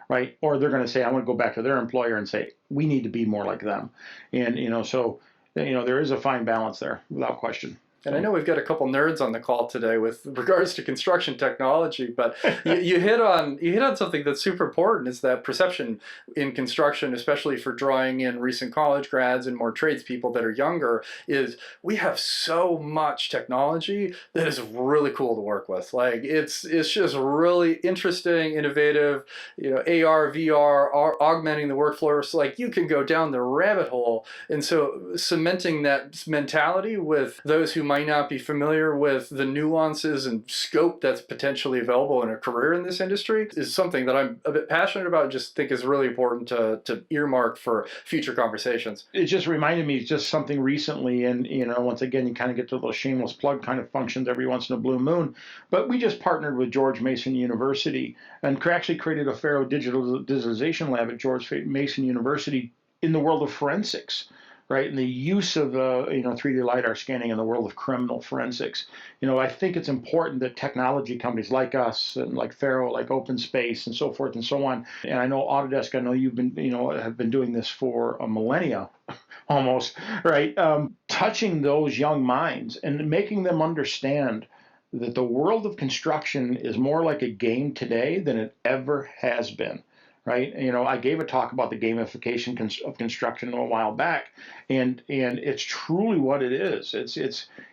Right? Or they're going to say, I want to go back to their employer and say, we need to be more like them. And, there is a fine balance there without question. And I know we've got a couple nerds on the call today with regards to construction technology, but you hit on something that's super important, is that perception in construction, especially for drawing in recent college grads and more tradespeople that are younger, is we have so much technology that is really cool to work with. Like it's just really interesting, innovative, AR, VR, augmenting the workflow. So like you can go down the rabbit hole. And so cementing that mentality with those who might not be familiar with the nuances and scope that's potentially available in a career in this industry is something that I'm a bit passionate about and just think is really important to earmark for future conversations. It just reminded me just something recently, and once again, you kind of get to those shameless plug kind of functions every once in a blue moon, but we just partnered with George Mason University and actually created a Faro digitalization lab at George Mason University in the world of forensics. Right, and the use of 3D LiDAR scanning in the world of criminal forensics. I think it's important that technology companies like us and like Faro, like Openspace, and so forth and so on. And I know Autodesk. I know you've been, have been doing this for a millennia, almost. Right, touching those young minds and making them understand that the world of construction is more like a game today than it ever has been. Right, I gave a talk about the gamification of construction a while back, and it's truly what it is.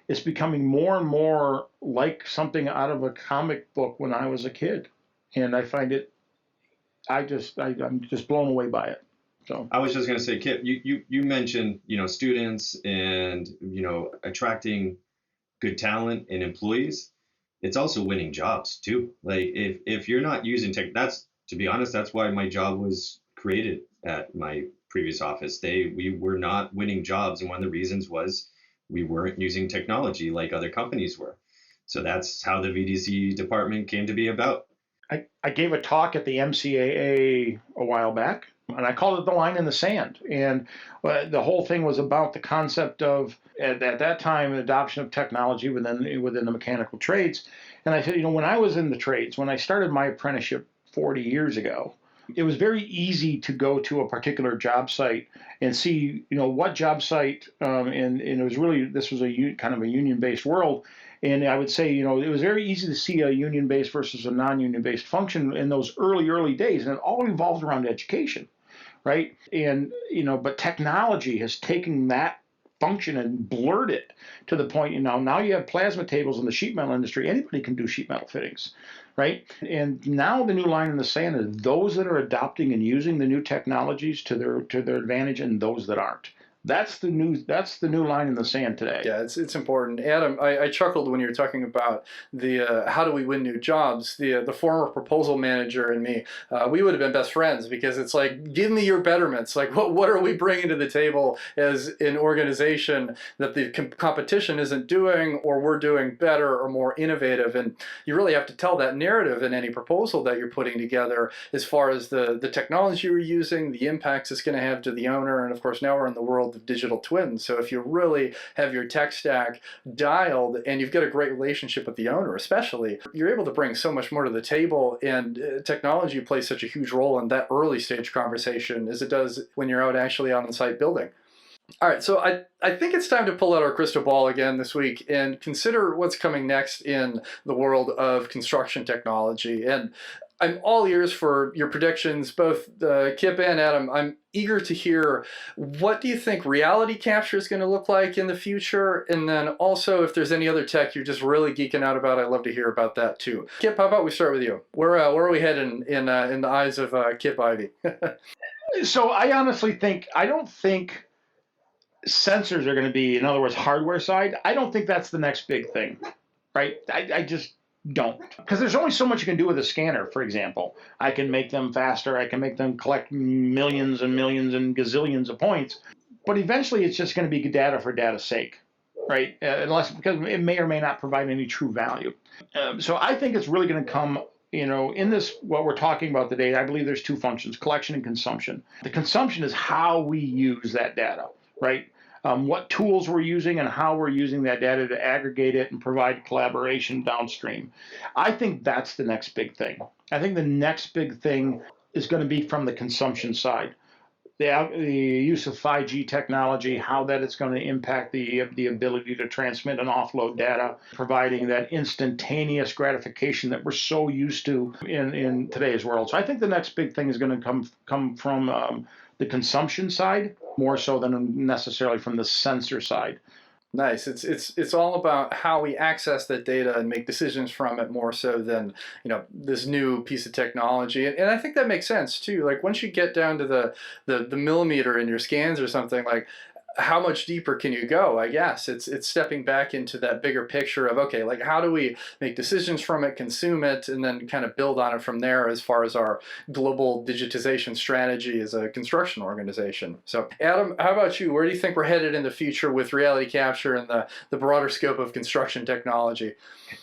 It's becoming more and more like something out of a comic book when I was a kid, and I find it. I'm just blown away by it. So I was just going to say, Kipp, you mentioned students and attracting good talent and employees. It's also winning jobs too. Like if you're not using tech, to be honest, that's why my job was created at my previous office. We were not winning jobs, and one of the reasons was we weren't using technology like other companies were. So that's how the VDC department came to be about. I gave a talk at the MCAA a while back, and I called it the line in the sand. And the whole thing was about the concept of, at that time, adoption of technology within the mechanical trades. And I said, when I was in the trades, when I started my apprenticeship 40 years ago, it was very easy to go to a particular job site and see, what job site, and it was really, this was kind of a union-based world. And I would say, it was very easy to see a union-based versus a non-union-based function in those early days. And it all revolved around education, right? And, but technology has taken that function and blurred it to the point, now you have plasma tables in the sheet metal industry. Anybody can do sheet metal fittings, right? And now the new line in the sand is those that are adopting and using the new technologies to their advantage and those that aren't. That's the new line in the sand today. Yeah, it's important. Adam, I chuckled when you were talking about the how do we win new jobs. The former proposal manager and me, we would have been best friends, because it's like, give me your betterments. Like, what are we bringing to the table as an organization that the competition isn't doing, or we're doing better or more innovative? And you really have to tell that narrative in any proposal that you're putting together, as far as the technology you're using, the impacts it's going to have to the owner, and of course now we're in the world of digital twins. So if you really have your tech stack dialed and you've got a great relationship with the owner, especially, you're able to bring so much more to the table, and technology plays such a huge role in that early stage conversation as it does when you're out actually on site building. All right, so I think it's time to pull out our crystal ball again this week and consider what's coming next in the world of construction technology. And I'm all ears for your predictions, both Kipp and Adam. I'm eager to hear, what do you think reality capture is going to look like in the future? And then also, if there's any other tech you're just really geeking out about, I'd love to hear about that too. Kipp, how about we start with you? Where are we heading in the eyes of Kipp Ivey? So I honestly I don't think sensors are going to be, in other words, hardware side. I don't think that's the next big thing, right? I just don't, because there's only so much you can do with a scanner. For example, I can make them faster, I can make them collect millions and millions and gazillions of points, but eventually it's just going to be data for data's sake, right? Because it may or may not provide any true value. So I think it's really going to come, in this, what we're talking about today. I believe there's two functions: collection and consumption. The consumption is how we use that data, right? What tools we're using and how we're using that data to aggregate it and provide collaboration downstream. I think that's the next big thing. I think the next big thing is going to be from the consumption side. the use of 5G technology, how that it's going to impact the ability to transmit and offload data, providing that instantaneous gratification that we're so used to in today's world. So I think the next big thing is going to come from the consumption side more so than necessarily from the sensor side. Nice. It's all about how we access that data and make decisions from it more so than, this new piece of technology. And I think that makes sense too. Like once you get down to the millimeter in your scans or something, like how much deeper can you go? I guess it's stepping back into that bigger picture of, okay, like how do we make decisions from it, consume it, and then kind of build on it from there as far as our global digitization strategy as a construction organization. So Adam, how about you? Where do you think we're headed in the future with reality capture and the broader scope of construction technology?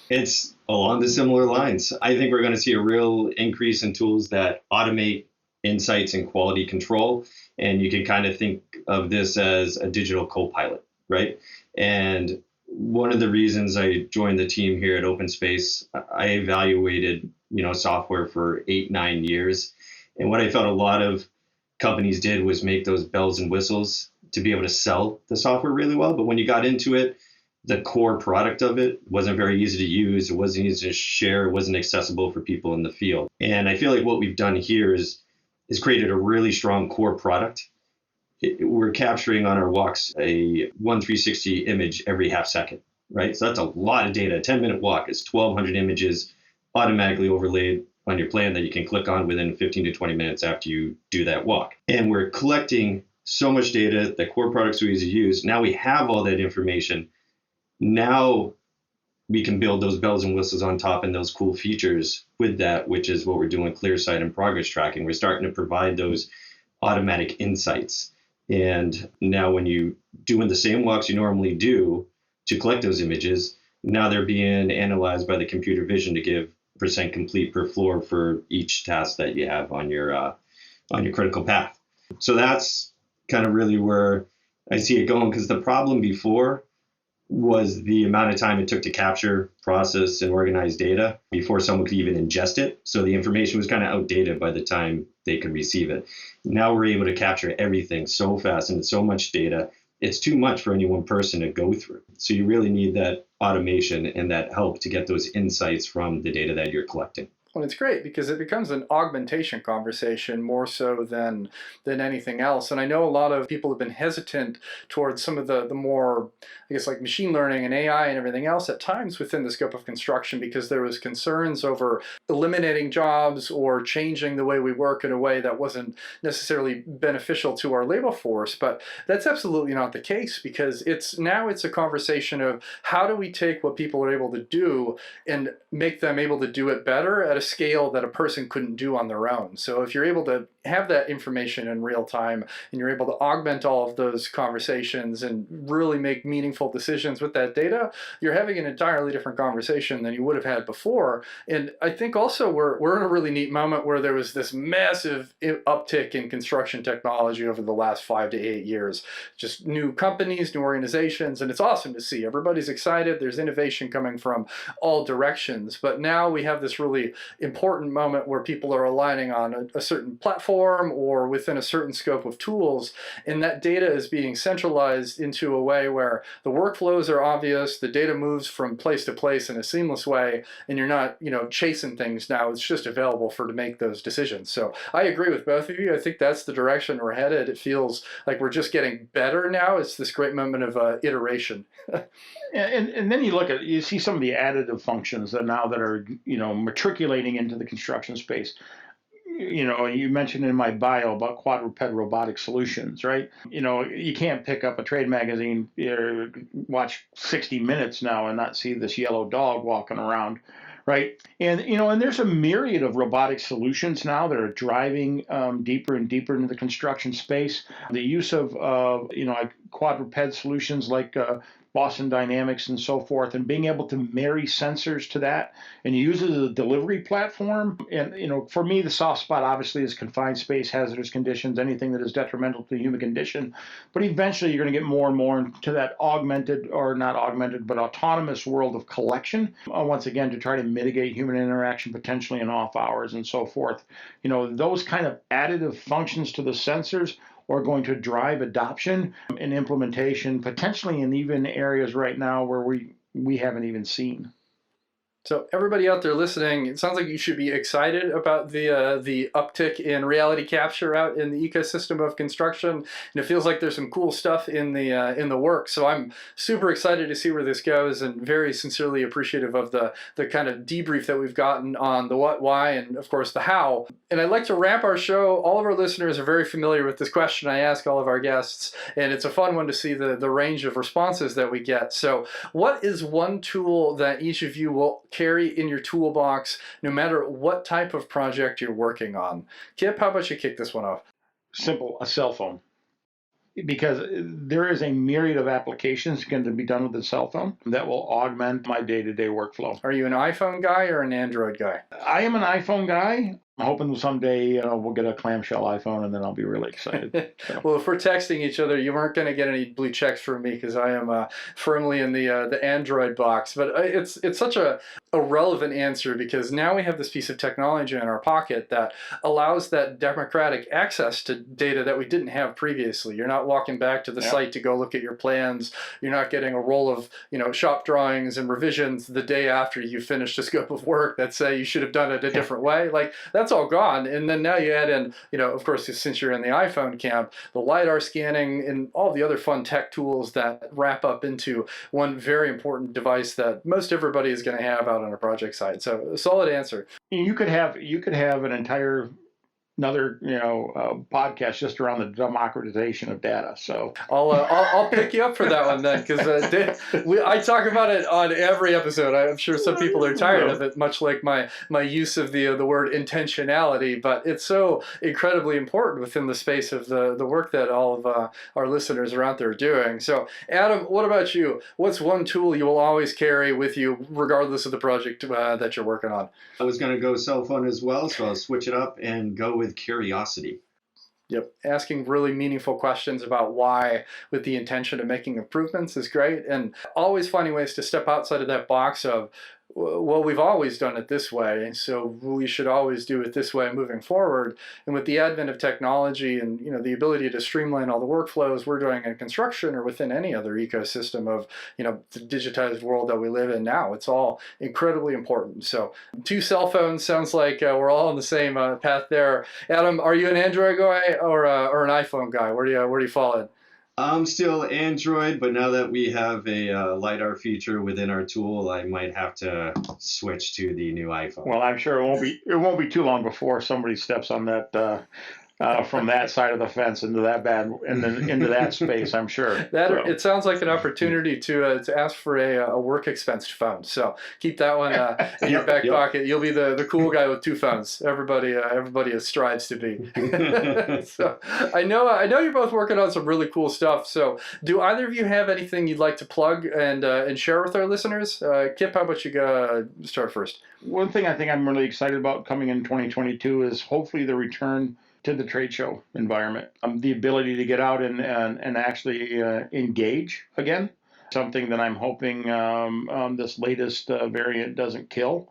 It's along the similar lines. I think we're going to see a real increase in tools that automate insights and quality control. And you can kind of think of this as a digital co-pilot, right? And one of the reasons I joined the team here at Openspace, I evaluated, software for 8-9 years. And what I felt a lot of companies did was make those bells and whistles to be able to sell the software really well. But when you got into it, the core product of it wasn't very easy to use. It wasn't easy to share. It wasn't accessible for people in the field. And I feel like what we've done here is created a really strong core product. We're capturing on our walks a 1/360 image every half second, right? So that's a lot of data. A 10-minute walk is 1,200 images automatically overlaid on your plan that you can click on within 15 to 20 minutes after you do that walk. And we're collecting so much data. The core product's so easy to use. Now we have all that information. Now we can build those bells and whistles on top and those cool features with that, which is what we're doing, ClearSight and progress tracking. We're starting to provide those automatic insights. And now when you doing the same walks you normally do to collect those images, now they're being analyzed by the computer vision to give % complete per floor for each task that you have on your critical path. So that's kind of really where I see it going, because the problem before was the amount of time it took to capture, process, and organize data before someone could even ingest it. So the information was kind of outdated by the time they could receive it. Now we're able to capture everything so fast and so much data, it's too much for any one person to go through. So you really need that automation and that help to get those insights from the data that you're collecting. Well, it's great because it becomes an augmentation conversation more so than anything else. And I know a lot of people have been hesitant towards some of the more, I guess, like machine learning and AI and everything else at times within the scope of construction, because there was concerns over eliminating jobs or changing the way we work in a way that wasn't necessarily beneficial to our labor force. But that's absolutely not the case, because it's a conversation of how do we take what people are able to do and make them able to do it better at a scale that a person couldn't do on their own. So if you're able to have that information in real time and you're able to augment all of those conversations and really make meaningful decisions with that data, you're having an entirely different conversation than you would have had before. And I think also we're in a really neat moment where there was this massive uptick in construction technology over the last 5 to 8 years. Just new companies, new organizations, and it's awesome to see. Everybody's excited. There's innovation coming from all directions. But now we have this really important moment where people are aligning on a certain platform or within a certain scope of tools, and that data is being centralized into a way where the workflows are obvious, the data moves from place to place in a seamless way, and you're not, chasing things now. It's just available to make those decisions. So I agree with both of you. I think that's the direction we're headed. It feels like we're just getting better now. It's this great moment of iteration. And then you see some of the additive functions that are matriculating into the construction space. You mentioned in my bio about quadruped robotic solutions, right? You can't pick up a trade magazine or watch 60 Minutes now and not see this yellow dog walking around, right? And there's a myriad of robotic solutions now that are driving deeper and deeper into the construction space. The use of quadruped solutions like Boston Dynamics and so forth, and being able to marry sensors to that and use it as a delivery platform. And, for me, the soft spot obviously is confined space, hazardous conditions, anything that is detrimental to the human condition. But eventually you're going to get more and more into that but autonomous world of collection, once again, to try to mitigate human interaction potentially in off hours and so forth. Those kind of additive functions to the sensors are going to drive adoption and implementation, potentially in even areas right now where we haven't even seen. So everybody out there listening, it sounds like you should be excited about the uptick in reality capture out in the ecosystem of construction, and it feels like there's some cool stuff in the works. So I'm super excited to see where this goes, and very sincerely appreciative of the kind of debrief that we've gotten on the what, why, and of course the how. And I'd like to wrap our show. All of our listeners are very familiar with this question I ask all of our guests, and it's a fun one to see the range of responses that we get. So what is one tool that each of you will carry in your toolbox no matter what type of project you're working on? Kipp, how about you kick this one off? Simple, a cell phone. Because there is a myriad of applications going to be done with a cell phone that will augment my day-to-day workflow. Are you an iPhone guy or an Android guy? I am an iPhone guy. I'm hoping someday we'll get a clamshell iPhone, and then I'll be really excited. So. Well, if we're texting each other, you aren't going to get any blue checks from me because I am firmly in the Android box. But it's such a relevant answer, because now we have this piece of technology in our pocket that allows that democratic access to data that we didn't have previously. You're not walking back to the site to go look at your plans. You're not getting a roll of shop drawings and revisions the day after you finish the scope of work that say you should have done it a different way. Like, that's all gone. And then now you add in, of course, since you're in the iPhone camp, the LiDAR scanning and all the other fun tech tools that wrap up into one very important device that most everybody is going to have out on a project site. So a solid answer. You could have an entire another podcast just around the democratization of data. So I'll pick you up for that one then, because I talk about it on every episode. I'm sure some people are tired of it, much like my use of the word intentionality, but it's so incredibly important within the space of the work that all of our listeners are out there doing. So Adam, what about you? What's one tool you will always carry with you regardless of the project that you're working on? I was going to go cell phone as well, so I'll switch it up and go with curiosity. Yep. Asking really meaningful questions about why with the intention of making improvements is great. And always finding ways to step outside of that box of, well, we've always done it this way, so we should always do it this way moving forward. And with the advent of technology and the ability to streamline all the workflows we're doing in construction or within any other ecosystem of the digitized world that we live in now, it's all incredibly important. So 2 cell phones sounds like we're all on the same path there. Adam, are you an Android guy or an iPhone guy? Where do you fall in? I'm still Android, but now that we have a LiDAR feature within our tool, I might have to switch to the new iPhone. Well, I'm sure it won't be too long before somebody steps on that from that side of the fence into that space. I'm sure. It sounds like an opportunity to ask for a work expense phone. So keep that one in your back pocket. You'll be the cool guy with 2 phones. Everybody strives to be. So I know you're both working on some really cool stuff. So do either of you have anything you'd like to plug and share with our listeners? Kipp, how about you go start first? One thing I think I'm really excited about coming in 2022 is hopefully the return to the trade show environment. The ability to get out and actually engage again, something that I'm hoping this latest variant doesn't kill,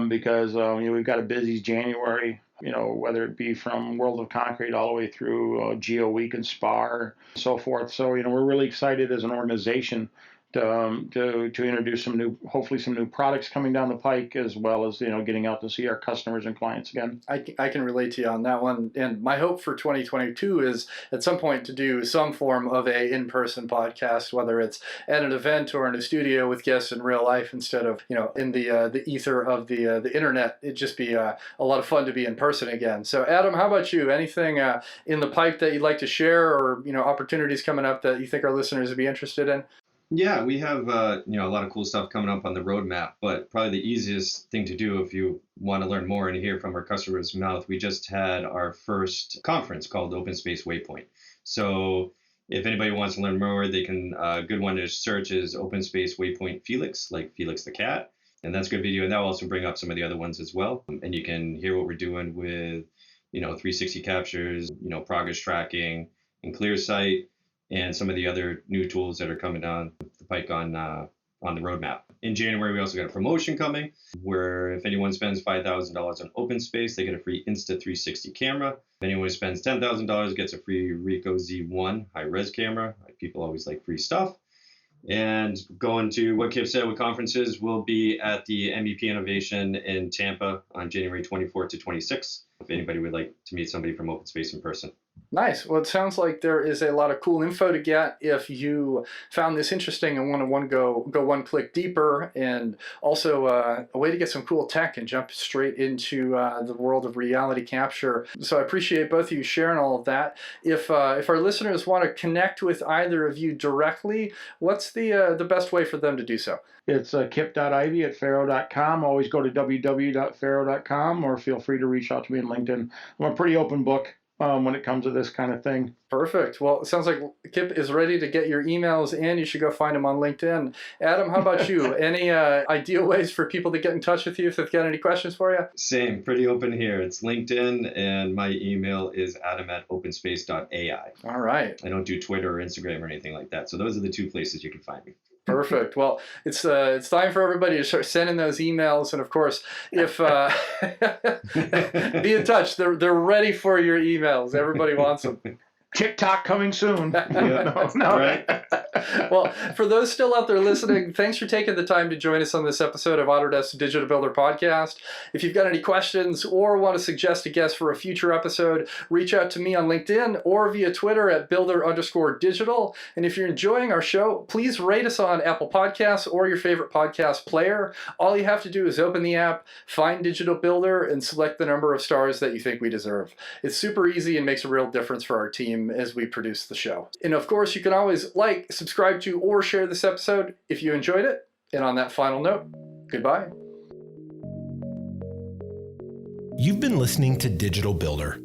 because we've got a busy January, whether it be from World of Concrete all the way through Geo Week and SPAR, and so forth. So we're really excited as an organization to introduce hopefully some new products coming down the pike, as well as getting out to see our customers and clients again. I can relate to you on that one, and my hope for 2022 is at some point to do some form of a in-person podcast, whether it's at an event or in a studio with guests in real life instead of in the ether of the internet. It'd just be a lot of fun to be in person again. So Adam, how about you? Anything in the pipe that you'd like to share, or opportunities coming up that you think our listeners would be interested in? Yeah, we have a lot of cool stuff coming up on the roadmap, but probably the easiest thing to do if you want to learn more and hear from our customers' mouth, we just had our first conference called Openspace Waypoint. So if anybody wants to learn more, they can, a good one to search is Openspace Waypoint Felix, like Felix the cat. And that's a good video. And that will also bring up some of the other ones as well. And you can hear what we're doing with, 360 captures, progress tracking and ClearSight, and some of the other new tools that are coming down the pike on on the roadmap. In January, we also got a promotion coming where if anyone spends $5,000 on Openspace, they get a free Insta360 camera. If anyone spends $10,000, gets a free Ricoh Z1 high-res camera. People always like free stuff. And going to what Kipp said with conferences, we'll be at the MEP Innovation in Tampa on January 24th to 26th. If anybody would like to meet somebody from Openspace in person. Nice. Well, it sounds like there is a lot of cool info to get if you found this interesting and want to go one click deeper, and also a way to get some cool tech and jump straight into the world of reality capture. So I appreciate both of you sharing all of that. If our listeners want to connect with either of you directly, what's the best way for them to do so? It's kipp.ivey@faro.com. Always go to www.faro.com, or feel free to reach out to me on LinkedIn. I'm a pretty open book when it comes to this kind of thing. Perfect. Well, it sounds like Kipp is ready to get your emails in. You should go find him on LinkedIn. Adam, how about you? Any ideal ways for people to get in touch with you if they've got any questions for you? Same, pretty open here. It's LinkedIn, and my email is adam@openspace.ai. All right. I don't do Twitter or Instagram or anything like that. So those are the two places you can find me. Perfect. Well, it's time for everybody to start sending those emails, and of course, if be in touch. They're ready for your emails. Everybody wants them. TikTok coming soon. Yeah. No. Right. Well, for those still out there listening, thanks for taking the time to join us on this episode of Autodesk Digital Builder Podcast. If you've got any questions or want to suggest a guest for a future episode, reach out to me on LinkedIn or via Twitter at builder_digital. And if you're enjoying our show, please rate us on Apple Podcasts or your favorite podcast player. All you have to do is open the app, find Digital Builder, and select the number of stars that you think we deserve. It's super easy and makes a real difference for our team as we produce the show. And of course, you can always like, subscribe to, or share this episode if you enjoyed it. And on that final note, goodbye. You've been listening to Digital Builder.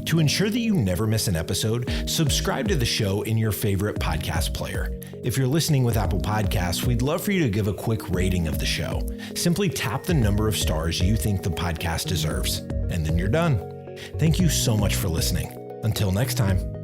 To ensure that you never miss an episode, subscribe to the show in your favorite podcast player. If you're listening with Apple Podcasts, we'd love for you to give a quick rating of the show. Simply tap the number of stars you think the podcast deserves, and then you're done. Thank you so much for listening. Until next time.